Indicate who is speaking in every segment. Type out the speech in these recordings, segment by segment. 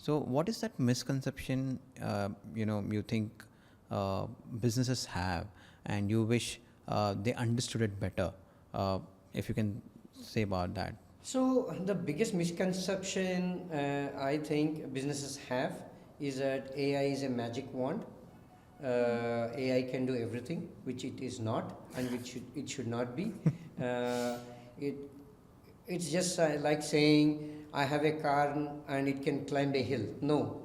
Speaker 1: So what is that misconception, you think businesses have, and you wish they understood it better? If you can say about that.
Speaker 2: So the biggest misconception I think businesses have is that AI is a magic wand. AI can do everything, which it is not, and which it should not be. uh, it it's just like saying I have a car and it can climb a hill. No,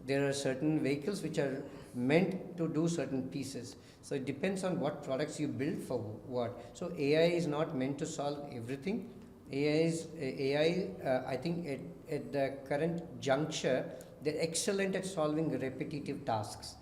Speaker 2: there are certain vehicles which are meant to do certain pieces. So it depends on what products you build for what. So AI is not meant to solve everything. I think at the current juncture, they're excellent at solving repetitive tasks.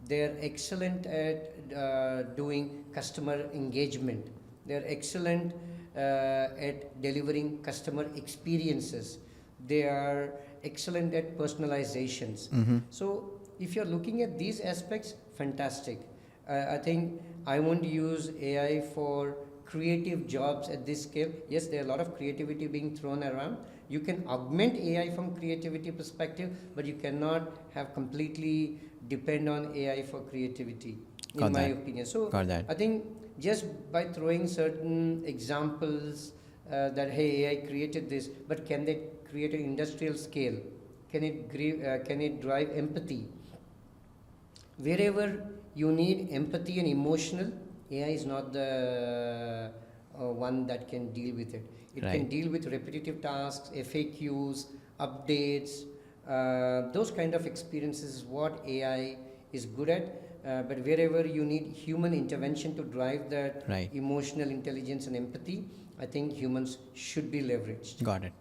Speaker 2: They're excellent at doing customer engagement. They're excellent at delivering customer experiences. They are excellent at personalizations. So if you're looking at these aspects, fantastic. I think I won't use AI for creative jobs at this scale. Yes, there are a lot of creativity being thrown around. You can augment AI from creativity perspective, but you cannot have completely depend on AI for creativity, in my opinion. So I think just by throwing certain examples that hey, AI created this, but can they create an industrial scale? Can it drive empathy? Wherever you need empathy and emotional, AI is not the one that can deal with it. It can deal with repetitive tasks, FAQs, updates, those kind of experiences is what AI is good at. But wherever you need human intervention to drive that emotional intelligence and empathy, I think humans should be leveraged.
Speaker 1: Got it.